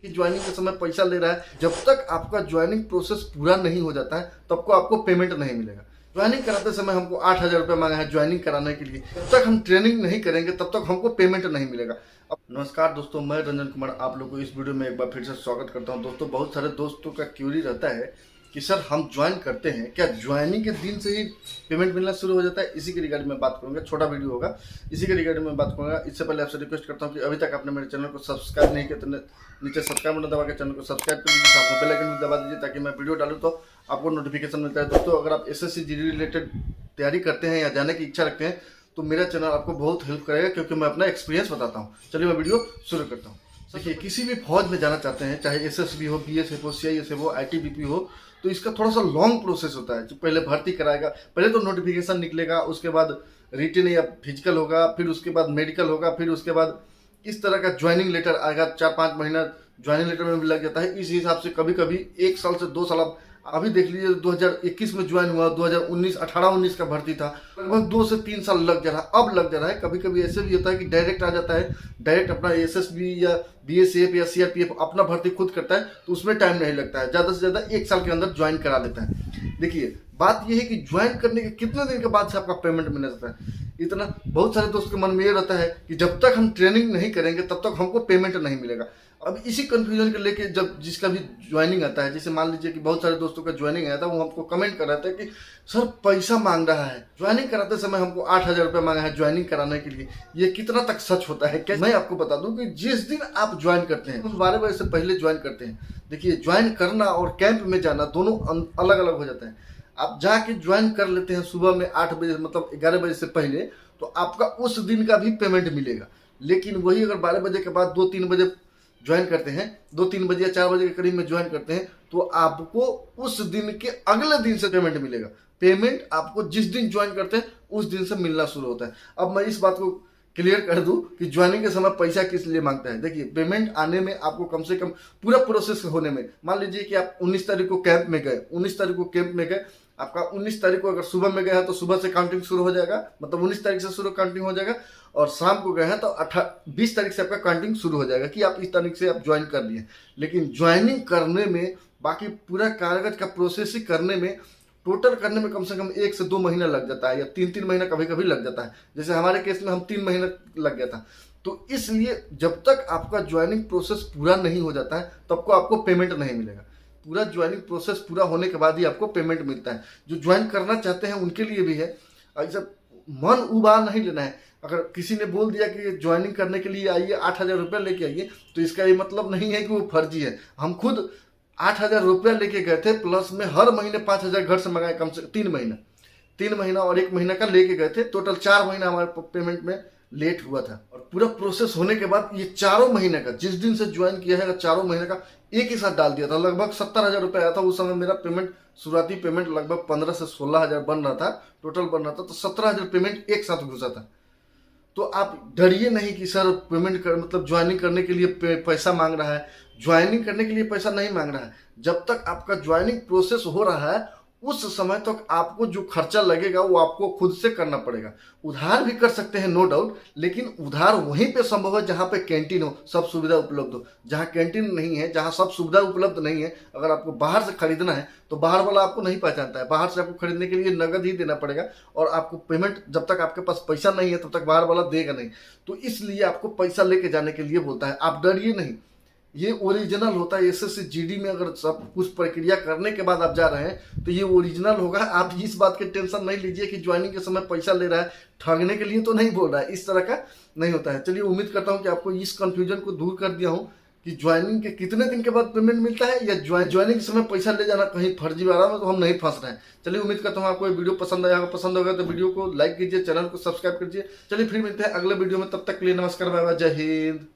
कि ज्वाइनिंग के समय पैसा ले रहा है, जब तक आपका ज्वाइनिंग प्रोसेस पूरा नहीं हो जाता है तब को आपको पेमेंट नहीं मिलेगा। ज्वाइनिंग कराते समय हमको 8,000 रुपये मांगा है ज्वाइनिंग कराने के लिए, जब तक हम ट्रेनिंग नहीं करेंगे तब तक हमको पेमेंट नहीं मिलेगा। अब नमस्कार दोस्तों, मैं रंजन कुमार आप लोगों को इस वीडियो में एक बार फिर से स्वागत करता हूं। दोस्तों, बहुत सारे दोस्तों का क्यूरी रहता है कि सर हम ज्वाइन करते हैं, क्या ज्वाइनिंग के दिन से ही पेमेंट मिलना शुरू हो जाता है? इसी के रिगार्डिंग में बात करूंगा, छोटा वीडियो होगा, इसी के रिगार्डिंग में बात करूंगा। इससे पहले आपसे रिक्वेस्ट करता हूं कि अभी तक आपने मेरे चैनल को सब्सक्राइब नहीं किया तो नीचे सब्सक्राइब बटन दबा के चैनल को सब्सक्राइब कर लीजिए, साथ में बेल आइकन भी दबा दीजिए ताकि मैं वीडियो डालूँ तो आपको नोटिफिकेशन मिलता है। दोस्तों, अगर आप एसएससी जीडी रिलेटेड तैयारी करते हैं या जाने की इच्छा रखते हैं तो मेरा चैनल आपको बहुत हेल्प करेगा, क्योंकि मैं अपना एक्सपीरियंस बताता हूँ। चलिए मैं वीडियो शुरू करता हूँ। देखिए, किसी भी फौज में जाना चाहते हैं, चाहे एसएसबी हो, बीएसएफ हो, सीआईएसएफ हो, आईटीबीपी हो, तो इसका थोड़ा सा लॉन्ग प्रोसेस होता है। जो पहले भर्ती कराएगा, पहले तो नोटिफिकेशन निकलेगा, उसके बाद रिटन या फिजिकल होगा, फिर उसके बाद मेडिकल होगा, फिर उसके बाद इस तरह का ज्वाइनिंग लेटर आएगा। 4-5 महीना ज्वाइनिंग लेटर में भी लग जाता है। इस हिसाब से कभी कभी 1 साल से 2 साल, आप अभी देख लीजिए 2021 में ज्वाइन हुआ, 2019 18-19 का भर्ती था, लगभग 2 से 3 साल लग जा रहा है। अब लग जा रहा है। कभी कभी ऐसे भी होता है कि डायरेक्ट आ जाता है, डायरेक्ट अपना एसएसबी या बीएसएफ या सीआरपीएफ अपना भर्ती खुद करता है, तो उसमें टाइम नहीं लगता है। ज़्यादा से ज़्यादा 1 साल के अंदर ज्वाइन करा लेता है। देखिए, बात यह है कि ज्वाइन करने के कितने दिन के बाद से आपका पेमेंट मिलने लगता है। इतना बहुत सारे दोस्तों के मन में ये रहता है कि जब तक हम ट्रेनिंग नहीं करेंगे तब तक हमको पेमेंट नहीं मिलेगा। अब इसी कंफ्यूजन के लेके जब जिसका भी ज्वाइनिंग आता है, जैसे मान लीजिए कि बहुत सारे दोस्तों का ज्वाइनिंग आया था, वो हमको कमेंट कर रहा था कि सर पैसा मांग रहा है, ज्वाइनिंग कराते समय हमको 8,000 रुपये मांगा है ज्वाइनिंग कराने के लिए। ये कितना तक सच होता है? क्या मैं आपको बता दूं कि जिस दिन आप ज्वाइन करते हैं, 12 बजे से पहले ज्वाइन करते हैं, देखिए ज्वाइन करना और कैंप में जाना दोनों अलग अलग हो जाता है। आप जाके ज्वाइन कर लेते हैं सुबह में 8 बजे, मतलब 11 बजे से पहले, तो आपका उस दिन का भी पेमेंट मिलेगा। लेकिन वही अगर 12 बजे के बाद 2-3 बजे ज्वाइन करते हैं, 2-3 बजे या 4 बजे के करीब में ज्वाइन करते हैं, तो आपको उस दिन के अगले दिन से पेमेंट मिलेगा। पेमेंट आपको जिस दिन ज्वाइन करते हैं उस दिन से मिलना शुरू होता है। अब मैं इस बात को क्लियर कर दूं कि ज्वाइनिंग के समय पैसा किस लिए मांगता है। देखिए, पेमेंट आने में आपको कम से कम पूरा प्रोसेस होने में, मान लीजिए कि आप 19 तारीख को कैंप में गए, 19 तारीख को कैंप में गए, आपका 19 तारीख को अगर सुबह में गया है तो सुबह से काउंटिंग शुरू हो जाएगा, मतलब 19 तारीख से शुरू काउंटिंग हो जाएगा, और शाम को गए हैं तो 20 तारीख से आपका काउंटिंग शुरू हो जाएगा कि आप इस तारीख से आप ज्वाइन कर लिए। लेकिन ज्वाइनिंग करने में, बाकी पूरा कागज का प्रोसेसिंग करने में, टोटल करने में कम से कम 1 से 2 महीना लग जाता है, या 3-3 महीना कभी कभी लग जाता है। जैसे हमारे केस में हम 3 महीना लग गया था। तो इसलिए जब तक आपका ज्वाइनिंग प्रोसेस पूरा नहीं हो जाता है तब को आपको पेमेंट नहीं मिलेगा। पूरा ज्वाइनिंग प्रोसेस पूरा होने के बाद ही आपको पेमेंट मिलता है। जो ज्वाइन करना चाहते हैं उनके लिए भी है। ऐसा मन उबार नहीं लेना है। अगर किसी ने बोल दिया कि ज्वाइनिंग करने के लिए आइए 8,000 रुपये लेके आइए, तो इसका ये मतलब नहीं है कि वो फर्जी है। हम खुद 8,000 रुपया लेके गए थे, प्लस में हर महीने 5,000 घर से मंगाए, कम से 3 महीना और 1 महीना का लेके गए थे। टोटल 4 महीना हमारे पेमेंट में लेट हुआ था। और पूरा प्रोसेस होने के बाद ये 4 महीने का, जिस दिन से ज्वाइन किया है 4 महीने का एक ही साथ डाल दिया था। लगभग 70,000 रुपये आया था उस समय। मेरा पेमेंट, शुरुआती पेमेंट लगभग 15 से 16,000 बन रहा था, टोटल बन रहा था, तो 17,000 पेमेंट एक साथ घुसा था। तो आप डरिए नहीं कि सर पेमेंट कर, मतलब ज्वाइनिंग करने के लिए पैसा मांग रहा है। ज्वाइनिंग करने के लिए पैसा नहीं मांग रहा है। जब तक आपका ज्वाइनिंग प्रोसेस हो रहा है उस समय तक आपको जो खर्चा लगेगा वो आपको खुद से करना पड़ेगा। उधार भी कर सकते हैं, नो डाउट, लेकिन उधार वहीं पे संभव है जहाँ पे कैंटीन हो, सब सुविधा उपलब्ध हो। जहाँ कैंटीन नहीं है, जहाँ सब सुविधा उपलब्ध नहीं है, अगर आपको बाहर से खरीदना है तो बाहर वाला आपको नहीं पहचानता है। बाहर से आपको खरीदने के लिए नगद ही देना पड़ेगा, और आपको पेमेंट जब तक आपके पास पैसा नहीं है तब तक बाहर वाला देगा नहीं। तो इसलिए आपको पैसा लेके जाने के लिए बोलता है। आप डरिए नहीं, ये ओरिजिनल होता है। एसएससी जीडी में अगर सब कुछ प्रक्रिया करने के बाद आप जा रहे हैं तो ये ओरिजिनल होगा। आप इस बात की टेंशन नहीं लीजिए कि ज्वाइनिंग के समय पैसा ले रहा है, ठगने के लिए तो नहीं बोल रहा है, इस तरह का नहीं होता है। चलिए, उम्मीद करता हूँ कि आपको इस कंफ्यूजन को दूर कर दिया हूँ कि ज्वाइनिंग के कितने दिन के बाद पेमेंट मिलता है, या ज्वाइनिंग के समय पैसा ले जाना कहीं फर्जी वाला में तो हम नहीं फंस रहे हैं। चलिए, उम्मीद करता हूँ आपको ये वीडियो पसंद आया होगा। पसंद होगा तो वीडियो को लाइक कीजिए, चैनल को सब्सक्राइब कीजिए। चलिए फिर मिलते हैं अगले वीडियो में, तब तक के लिए नमस्कार, बाय बाय, जय हिंद।